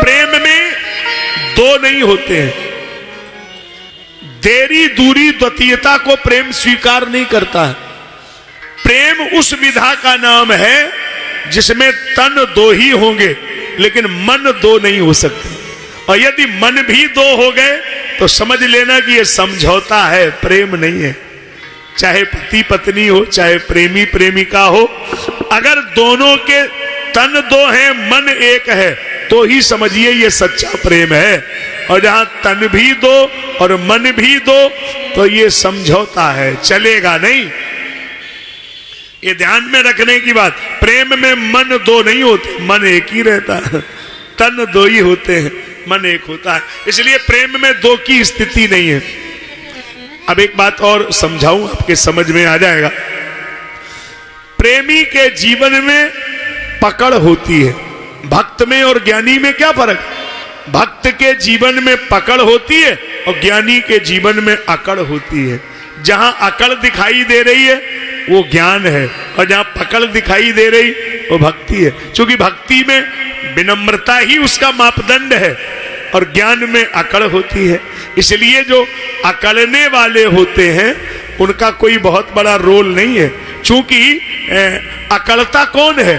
प्रेम में दो नहीं होते हैं। देरी दूरी द्वितीयता को प्रेम स्वीकार नहीं करता है। प्रेम उस विधा का नाम है जिसमें तन दो ही होंगे लेकिन मन दो नहीं हो सकते। और यदि मन भी दो हो गए तो समझ लेना कि यह समझौता है, प्रेम नहीं है। चाहे पति पत्नी हो, चाहे प्रेमी प्रेमिका हो, अगर दोनों के तन दो हैं मन एक है तो ही समझिए ये सच्चा प्रेम है। और जहां तन भी दो और मन भी दो तो ये समझौता है, चलेगा नहीं। ये ध्यान में रखने की बात। प्रेम में मन दो नहीं होते, मन एक ही रहता है। तन दो ही होते हैं, मन एक होता है। इसलिए प्रेम में दो की स्थिति नहीं है। अब एक बात और समझाऊं, आपके समझ में आ जाएगा। प्रेमी के जीवन में पकड़ होती है, भक्त में और ज्ञानी में क्या फर्क? भक्त के जीवन में पकड़ होती है और ज्ञानी के जीवन में अकड़ होती है। जहां अकड़ दिखाई दे रही है वो ज्ञान है और जहां पकड़ दिखाई दे रही वो भक्ति है। क्योंकि भक्ति में विनम्रता ही उसका मापदंड है और ज्ञान में अकड़ होती है। इसलिए जो अकड़ने वाले होते हैं उनका कोई बहुत बड़ा रोल नहीं है। क्योंकि अकड़ता कौन है?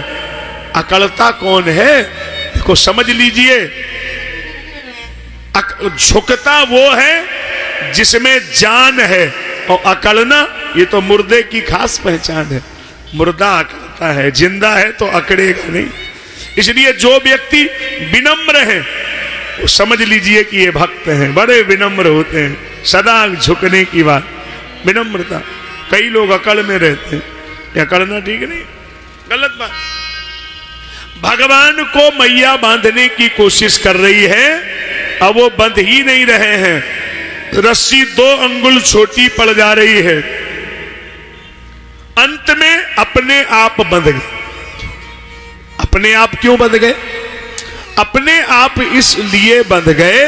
अकड़ता कौन है? देखो समझ लीजिए, झुकता वो है जिसमें जान है और अकड़ना ये तो मुर्दे की खास पहचान है। मुर्दा अकड़ता है, जिंदा है तो अकड़ेगा नहीं। इसलिए जो व्यक्ति विनम्र है वो समझ लीजिए कि ये भक्त हैं, बड़े विनम्र होते हैं, सदा झुकने की बात, विनम्रता। कई लोग अकड़ में रहते हैं, ये अकड़ना ठीक नहीं, गलत बात। भगवान को मैया बांधने की कोशिश कर रही है, अब वो बंध ही नहीं रहे हैं। रस्सी 2 अंगुल छोटी पड़ जा रही है, अंत में अपने आप बंध गए। अपने आप क्यों बंध गए? अपने आप इसलिए बंध गए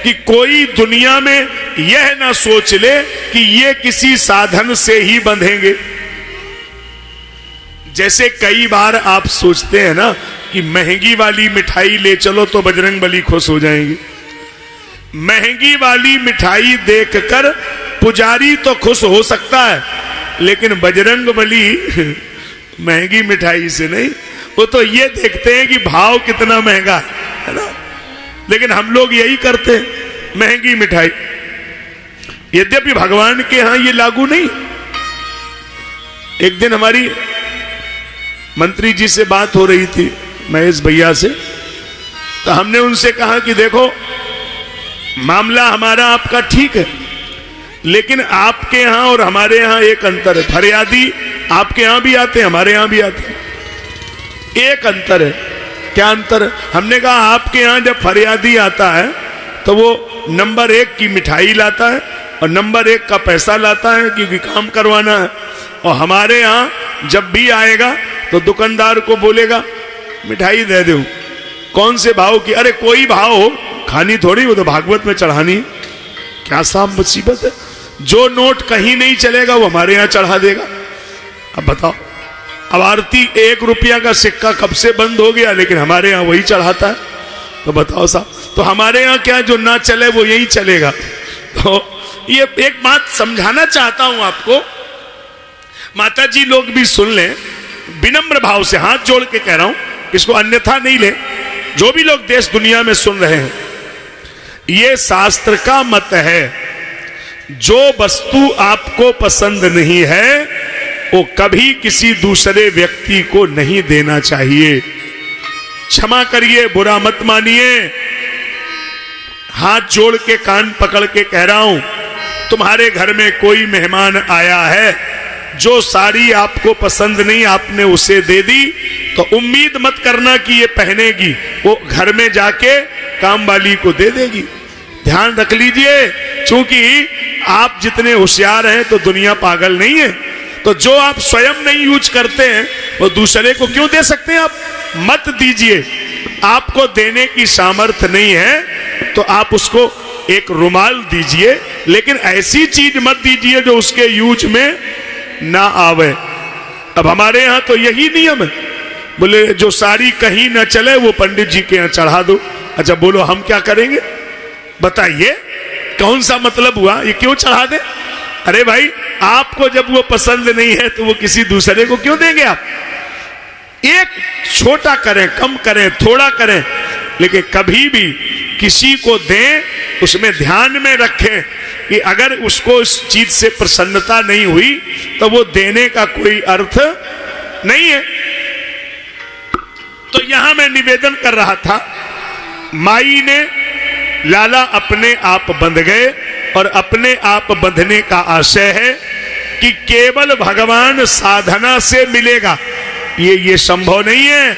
कि कोई दुनिया में यह ना सोच ले कि ये किसी साधन से ही बंधेंगे। जैसे कई बार आप सोचते हैं ना कि महंगी वाली मिठाई ले चलो तो बजरंगबली खुश हो जाएंगे। महंगी वाली मिठाई देखकर पुजारी तो खुश हो सकता है, लेकिन बजरंगबली महंगी मिठाई से नहीं, वो तो ये देखते हैं कि भाव कितना महंगा है ना। लेकिन हम लोग यही करते हैं, महंगी मिठाई। यद्यपि भगवान के यहां ये लागू नहीं। एक दिन हमारी मंत्री जी से बात हो रही थी, महेश भैया से, तो हमने उनसे कहा कि देखो मामला हमारा आपका ठीक है, लेकिन आपके यहां और हमारे यहां एक अंतर है। फरियादी आपके यहां भी आते हैं, हमारे यहां भी आते हैं, एक अंतर है। क्या अंतर है? हमने कहा आपके यहां जब फरियादी आता है तो वो नंबर 1 की मिठाई लाता है और नंबर 1 का पैसा लाता है क्योंकि काम करवाना है। और हमारे यहां जब भी आएगा तो दुकानदार को बोलेगा मिठाई दे दो, कौन से भाव की? अरे कोई भाव हो, खानी थोड़ी, वो तो भागवत में चढ़ानी। क्या साहब मुसीबत है, जो नोट कहीं नहीं चलेगा वो हमारे यहां चढ़ा देगा। अब बताओ, अब आरती 1 रुपया का सिक्का कब से बंद हो गया, लेकिन हमारे यहां वही चढ़ाता है। तो बताओ साहब, तो हमारे यहां क्या जो ना चले वो यही चलेगा? तो ये एक बात समझाना चाहता हूं आपको, माता जी लोग भी सुन लें, विनम्र भाव से हाथ जोड़ के कह रहा हूं, इसको अन्यथा नहीं ले। जो भी लोग देश दुनिया में सुन रहे हैं, ये शास्त्र का मत है, जो वस्तु आपको पसंद नहीं है वो कभी किसी दूसरे व्यक्ति को नहीं देना चाहिए। क्षमा करिए, बुरा मत मानिए, हाथ जोड़ के कान पकड़ के कह रहा हूं, तुम्हारे घर में कोई मेहमान आया है, जो साड़ी आपको पसंद नहीं आपने उसे दे दी, तो उम्मीद मत करना कि ये पहनेगी, वो घर में जाके काम वाली को दे देगी। ध्यान रख लीजिए, क्योंकि आप जितने होशियार हैं तो दुनिया पागल नहीं है। तो जो आप स्वयं नहीं यूज करते हैं वो दूसरे को क्यों दे सकते हैं? आप मत दीजिए। आपको देने की सामर्थ्य नहीं है तो आप उसको एक रुमाल दीजिए, लेकिन ऐसी चीज मत दीजिए जो उसके यूज में ना आवे। अब हमारे यहां तो यही नियम है, बोले जो साड़ी कहीं न चले वो पंडित जी के यहाँ चढ़ा दो। अच्छा बोलो हम क्या करेंगे, बताइए कौन सा मतलब हुआ, ये क्यों चढ़ा दे? अरे भाई आपको जब वो पसंद नहीं है तो वो किसी दूसरे को क्यों देंगे आप? एक छोटा करें, कम करें, थोड़ा करें, लेकिन कभी भी किसी को दें उसमें ध्यान में रखें कि अगर उसको उस चीज से प्रसन्नता नहीं हुई तो वो देने का कोई अर्थ नहीं है। तो यहां मैं निवेदन कर रहा था, माई ने लाला अपने आप बंध गए और अपने आप बंधने का आशय है कि केवल भगवान साधना से मिलेगा, ये संभव नहीं है।